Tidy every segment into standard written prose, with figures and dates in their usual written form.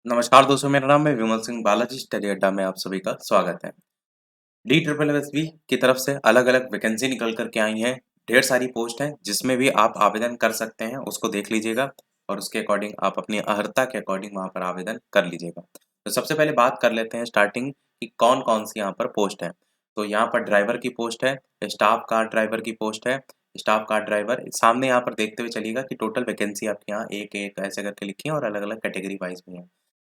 नमस्कार दोस्तों, मेरा नाम है विमल सिंह बालाजी। स्टडी अड्डा में आप सभी का स्वागत है। डी ट्रिपल एस बी की तरफ से अलग अलग वैकेंसी निकल करके आई हैं। ढेर सारी पोस्ट हैं जिसमें भी आप आवेदन कर सकते हैं। उसको देख लीजिएगा और उसके अकॉर्डिंग आप अपनी अर्हता के अकॉर्डिंग वहाँ पर आवेदन कर लीजिएगा। तो सबसे पहले बात कर लेते हैं स्टार्टिंग कि कौन कौन सी यहाँ पर पोस्ट है। तो यहाँ पर ड्राइवर की पोस्ट है, स्टाफ कार ड्राइवर की पोस्ट है। स्टाफ कार ड्राइवर सामने यहाँ पर देखते हुए चलिएगा कि टोटल वैकेंसी आपके यहाँ एक एक ऐसे करके लिखी है और अलग अलग कैटेगरी वाइज भी है।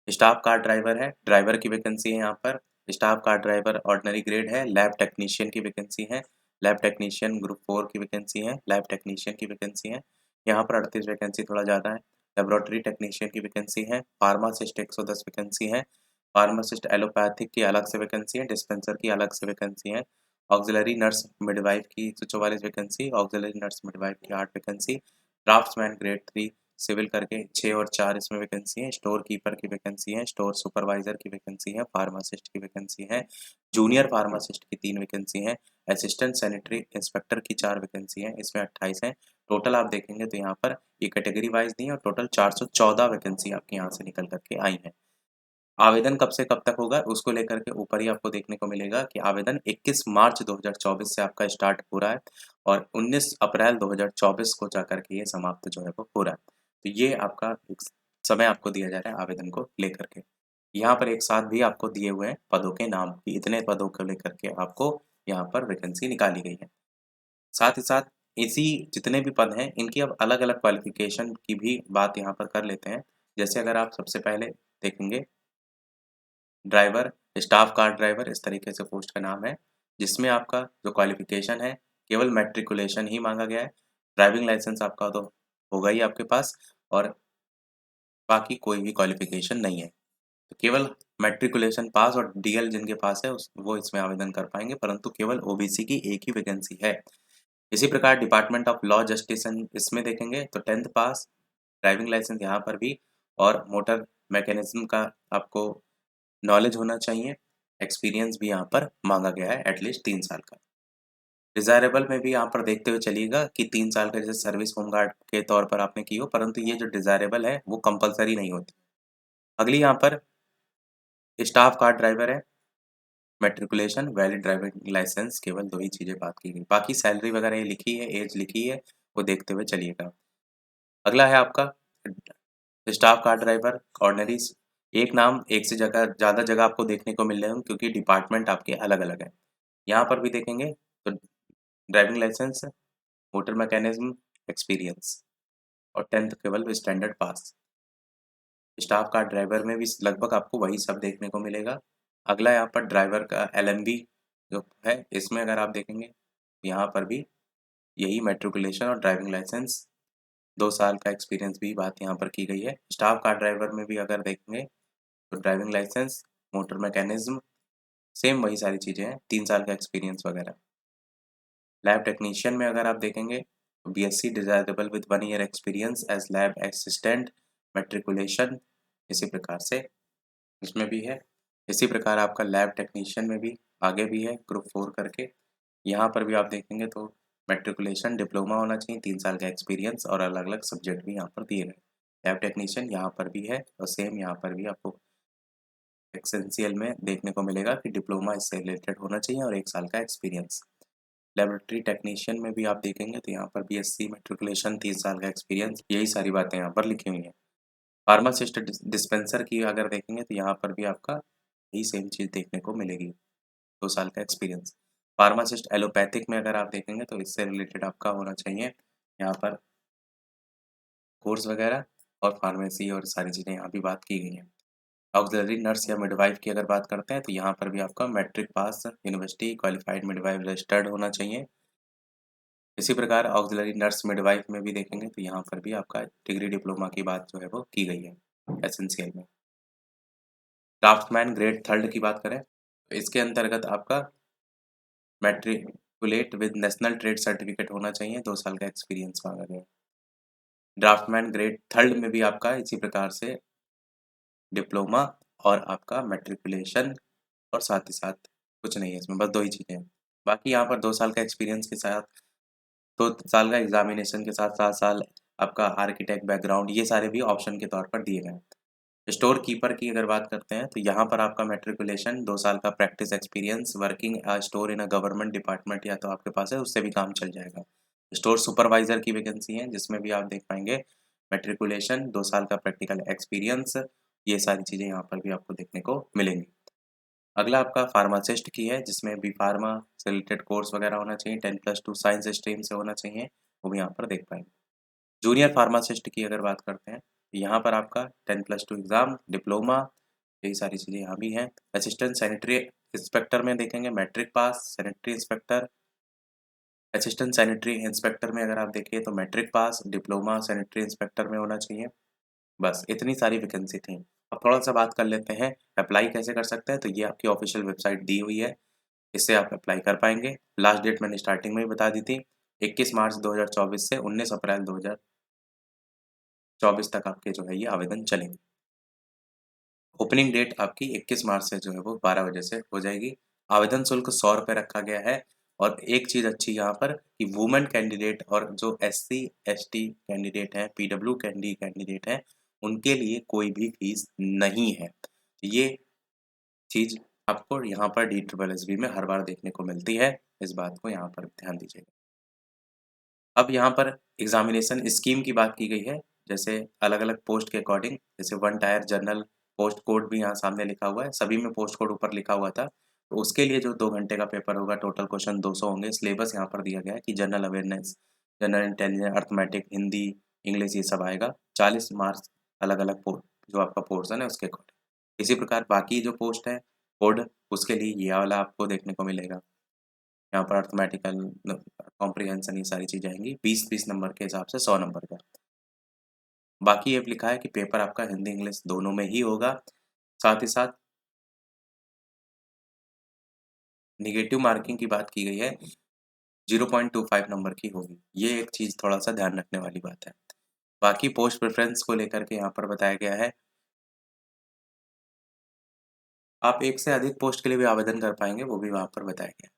स्टाफ कार ड्राइवर है, ड्राइवर की वैकेंसी है यहाँ पर। Staff car driver ordinary grade है। लैब टेक्नीशियन की वैकेंसी है। लैब टेक्नीशियन ग्रुप 4 की वैकेंसी है। लैब टेक्नीशियन की वैकेंसी है। यहाँ पर 38 वैकेंसी थोड़ा ज़्यादा है। लेबोरेटरी टेक्नीशियन की वैकेंसी है। फार्मासिस्ट 110 वैकेंसी है। फार्मासिस्ट एलोपैथिक की अलग से वैकेंसी है। डिस्पेंसर की अलग से वैकेंसी है। ऑक्सिलरी नर्स मिडवाइफ की 144 वैकेंसी। ऑक्सिलरी नर्स मिडवाइफ की 8 वैकेंसी। ड्राफ्ट्समैन ग्रेड 3 सिविल करके 6 और 4 इसमें वैकेंसी है। स्टोर कीपर की वैकेंसी है। स्टोर सुपरवाइजर की वैकेंसी है। फार्मासिस्ट की वैकेंसी है। जूनियर फार्मासिस्ट की 3 वैकेंसी है। असिस्टेंट सैनिटरी इंस्पेक्टर की 4 वैकेंसी है। इसमें 28 है। टोटल आप देखेंगे तो यहाँ पर ये कैटेगरी वाइज नहीं है और टोटल 414 वैकेंसी आपके यहाँ से निकल करके आई है। आवेदन कब से कब तक होगा उसको लेकर के ऊपर ही आपको देखने को मिलेगा कि आवेदन 21 मार्च 2024 से आपका स्टार्ट हो रहा है और 19 अप्रैल 2024 को जाकर के ये समाप्त जो है वो हो रहा है। तो ये आपका एक समय आपको दिया जा रहा है आवेदन को लेकर के। यहाँ पर एक साथ भी आपको दिए हुए हैं पदों के नाम कि इतने पदों को लेकर के आपको यहाँ पर वैकेंसी निकाली गई है। साथ ही साथ इसी जितने भी पद हैं इनकी अब अलग अलग क्वालिफिकेशन की भी बात यहाँ पर कर लेते हैं। जैसे अगर आप सबसे पहले देखेंगे ड्राइवर, स्टाफ कार ड्राइवर इस तरीके से पोस्ट का नाम है, जिसमें आपका जो क्वालिफ़िकेशन है केवल मैट्रिकुलेशन ही माँगा गया है। ड्राइविंग लाइसेंस आपका तो होगा ही आपके पास और बाकी कोई भी क्वालिफ़िकेशन नहीं है। तो केवल मैट्रिकुलेशन पास और डीएल जिनके पास है उस वो इसमें आवेदन कर पाएँगे, परंतु केवल ओबीसी की एक ही वैकेंसी है। इसी प्रकार department of law justice and इसमें देखेंगे तो 10th पास, ड्राइविंग लाइसेंस यहाँ पर भी और मोटर मैकेनिज़्म का आपको नॉलेज होना चाहिए। एक्सपीरियंस भी यहाँ पर माँगा गया है एटलीस्ट 3 साल का। डिज़ायरेबल में भी यहाँ पर देखते हुए चलिएगा कि 3 साल का जैसे सर्विस होमगार्ड के तौर पर आपने की हो, परंतु ये जो डिज़ायरेबल है वो कंपल्सरी नहीं होती। अगली यहाँ पर स्टाफ कार ड्राइवर है, मैट्रिकुलेशन, वैलिड ड्राइविंग लाइसेंस केवल 2 ही चीज़ें बात की गई। बाकी सैलरी वगैरह ये लिखी है, एज लिखी है, वो देखते हुए चलिएगा। अगला है आपका स्टाफ कार ड्राइवर ऑर्डिनरीज़। एक नाम एक से जगह ज़्यादा जगह आपको देखने को मिल रहे होंगे क्योंकि डिपार्टमेंट आपके अलग-अलग हैं। यहाँ पर भी देखेंगे तो driving licence, motor mechanism, experience और 10th केवल स्टैंडर्ड पास। स्टाफ कार ड्राइवर में भी लगभग आपको वही सब देखने को मिलेगा। अगला यहाँ पर ड्राइवर का एलएमवी जो है, इसमें अगर आप देखेंगे, यहाँ पर भी यही मैट्रिकुलेशन और ड्राइविंग लाइसेंस 2 साल का एक्सपीरियंस भी बात यहाँ पर की गई है। स्टाफ कार ड्राइवर में भी अगर देखेंगे, तो driving licence, motor mechanism same वही सारी चीज़ें हैं, 3 साल का एक्सपीरियंस वगैरह। लैब टेक्नीशियन में अगर आप देखेंगे, तो BSc desirable with 1 year experience as lab assistant, matriculation इसी प्रकार से इसमें भी है। इसी प्रकार आपका लैब टेक्नीशियन में भी आगे भी है ग्रुप 4 करके। यहाँ पर भी आप देखेंगे तो मैट्रिकुलेशन, डिप्लोमा होना चाहिए, 3 साल का एक्सपीरियंस और अलग-अलग सब्जेक्ट भी यहाँ पर दिए गए। लैब टेक्नीशियन यहाँ पर भी है और सेम यहाँ पर भी आपको एसेंशियल में देखने को मिलेगा कि डिप्लोमा इससे रिलेटेड होना चाहिए और 1 साल का एक्सपीरियंस। लेबोरेटरी टेक्नीशियन में भी आप देखेंगे तो यहाँ पर बीएससी, मैट्रिकुलेशन, 3 साल का एक्सपीरियंस, यही सारी बातें यहाँ पर लिखी हुई हैं। फार्मासिस्ट डिस्पेंसर की अगर देखेंगे तो यहाँ पर भी आपका यही सेम चीज़ देखने को मिलेगी, 2 साल का एक्सपीरियंस। फार्मासिस्ट एलोपैथिक में अगर आप देखेंगे तो इससे रिलेटेड आपका होना चाहिए यहाँ पर कोर्स वगैरह और फार्मेसी और सारी चीज़ें यहाँ भी बात की गई हैं। ऑक्सिलरी नर्स या मिडवाइफ की अगर बात करते हैं तो यहाँ पर भी आपका मैट्रिक पास, यूनिवर्सिटी क्वालिफाइड मिडवाइफ रजिस्टर्ड होना चाहिए। इसी प्रकार ऑक्सिलरी नर्स मिडवाइफ में भी देखेंगे तो यहाँ पर भी आपका डिग्री डिप्लोमा की बात जो है वो की गई है एसेंशियल में। ड्राफ्टमैन ग्रेड 3 की बात करें तो इसके अंतर्गत आपका matriculate with national trade certificate होना चाहिए, 2 साल का एक्सपीरियंस मांगा गया है। ड्राफ्टमैन ग्रेड 3 में भी आपका इसी प्रकार से डिप्लोमा और आपका मैट्रिकुलेशन और साथ ही साथ कुछ नहीं है इसमें, बस 2 ही चीज़ें हैं। बाकी यहाँ पर 2 साल का एक्सपीरियंस के साथ 2 साल का एग्ज़ामिनेशन के साथ 7 साल आपका आर्किटेक्ट बैकग्राउंड ये सारे भी ऑप्शन के तौर पर दिए गए हैं। स्टोर कीपर की अगर बात करते हैं तो यहाँ पर आपका मैट्रिकुलेशन 2 साल का practice experience working store in a government department या तो आपके पास है, उससे भी काम चल जाएगा। स्टोर सुपरवाइज़र की वैकेंसी है जिसमें भी आप देख पाएँगे मैट्रिकुलेशन, 2 साल का प्रैक्टिकल एक्सपीरियंस, ये सारी चीज़ें यहाँ पर भी आपको देखने को मिलेंगी। अगला आपका फार्मासिस्ट की है जिसमें बी-फार्मा से रिलेटेड कोर्स वगैरह होना चाहिए, 10+2 साइंस स्ट्रीम से होना चाहिए, वो भी यहाँ पर देख पाएँगे। जूनियर फार्मासिस्ट की अगर बात करते हैं, तो यहाँ पर आपका 10+2 एग्ज़ाम, डिप्लोमा, यही सारी चीज़ें यहाँ भी हैं। असिस्टेंट सैनिटरी इंस्पेक्टर में देखेंगे मैट्रिक पास, sanitary inspector assistant sanitary inspector में अगर आप देखिए तो मैट्रिक पास, डिप्लोमा सैनिटरी इंस्पेक्टर में होना चाहिए। बस इतनी सारी वैकेंसी थी। अब थोड़ा-सा बात कर लेते हैं अप्लाई कैसे कर सकते हैं, तो ये आपकी ऑफ़िशियल वेबसाइट दी हुई है, इससे आप अप्लाई कर पाएँगे। लास्ट डेट मैंने स्टार्टिंग में ही बता दी थी, 21 मार्च 2024 से 19 अप्रैल 2024 तक आपके जो है ये आवेदन चलेंगे। ओपनिंग डेट आपकी 21 मार्च से जो है वो 12 बजे से हो जाएगी। आवेदन शुल्क ₹100 रखा गया है और एक चीज़ अच्छी यहाँ पर कि वुमेन कैंडिडेट और जो एससी, एसटी कैंडिडेट हैं, पीडब्ल्यू कैंडिडेट हैं, उनके लिए कोई भी फीस नहीं है। ये चीज़ आपको यहाँ पर DSSB में हर बार देखने को मिलती है, इस बात को यहाँ पर ध्यान दीजिएगा। अब यहाँ पर एग्ज़ामिनेशन स्कीम की बात की गई है, जैसे अलग-अलग पोस्ट के अकॉर्डिंग, जैसे 1 टायर जनरल पोस्ट कोड भी यहाँ सामने लिखा हुआ है, सभी में पोस्ट कोड ऊपर लिखा हुआ था। तो उसके लिए जो 2 घंटे का पेपर होगा, टोटल क्वेश्चन 200 होंगे, सिलेबस यहाँ पर दिया गया है कि general awareness, general intelligence, arithmetic, Hindi, English ये सब आएगा। 40 मार्क्स अलग-अलग जो आपका पोर्शन है उसके अकॉर्डिंग। इसी प्रकार बाकी जो पोस्ट है, कोड, उसके लिए ये वाला आपको देखने को मिलेगा। यहाँ पर अरिथमेटिकल कॉम्प्रिहेंशन ये सारी चीज़ें आएँगी 20-20 नंबर के हिसाब से 100 नंबर का। बाकी ये लिखा है कि पेपर आपका हिंदी इंग्लिश दोनों में ही होगा। साथ ही साथ नेगेटिव मार्किंग की बात की गई है 0.25 नंबर की होगी। ये एक चीज़ थोड़ा-सा ध्यान रखने वाली बात है। बाकी पोस्ट प्रेफ़रेंस को लेकर के यहाँ पर बताया गया है, आप एक से अधिक पोस्ट के लिए भी आवेदन कर पाएँगे, वो भी वहाँ पर बताया गया है।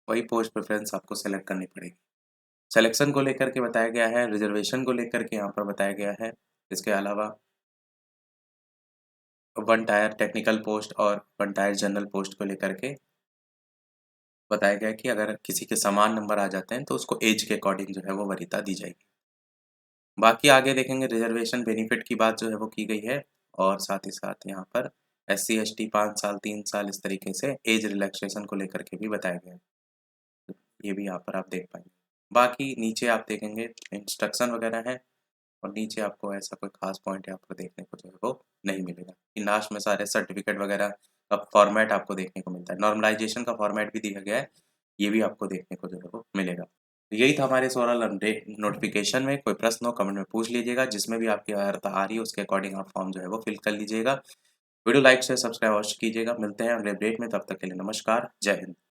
वही पोस्ट प्रेफ़रेंस आपको सेलेक्ट करनी पड़ेगी। सिलेक्शन को लेकर के बताया गया है, रिज़र्वेशन को लेकर के यहाँ पर बताया गया है। इसके अलावा 1 टायर टेक्निकल पोस्ट और 1 टायर जनरल पोस्ट को लेकर के बताया गया है कि अगर किसी के समान नंबर आ जाते हैं, तो उसको ऐज के अकॉर्डिंग जो है वो वरीयता दी जाएगी। बाकी आगे देखेंगे रिज़र्वेशन बेनिफिट की बात जो है वो की गई है और साथ ही साथ यहाँ पर एससी, एसटी 5 साल, 3 साल इस तरीके से ऐज रिलैक्सेशन को लेकर के भी बताया गया है। ये भी यहाँ पर आप देख पाएँगे। बाकी नीचे आप देखेंगे इंस्ट्रक्शन वगैरह है और नीचे आपको ऐसा कोई ख़ास पॉइंट यहाँ पर देखने को जो है वो नहीं मिलेगा। कि लास्ट में सारे सर्टिफ़िकेट वगैरह का फ़ॉर्मेट आपको देखने को मिलता है। नॉर्मलाइज़ेशन का फ़ॉर्मेट भी दिया गया है, ये भी आपको देखने को जो है वो मिलेगा। तो यही था हमारे इस ओरल नोटिफ़िकेशन में, कोई प्रश्न हो कमेंट में पूछ लीजिएगा, जिसमें भी आपकी अर्हता आ रही है उसके अकॉर्डिंग आप फॉर्म जो है वो फिल कर लीजिएगा। वीडियो लाइक, शेयर, सब्सक्राइब अवश्य कीजिएगा। मिलते हैं अगले अपडेट में, तब तक के लिए नमस्कार, जय हिंद।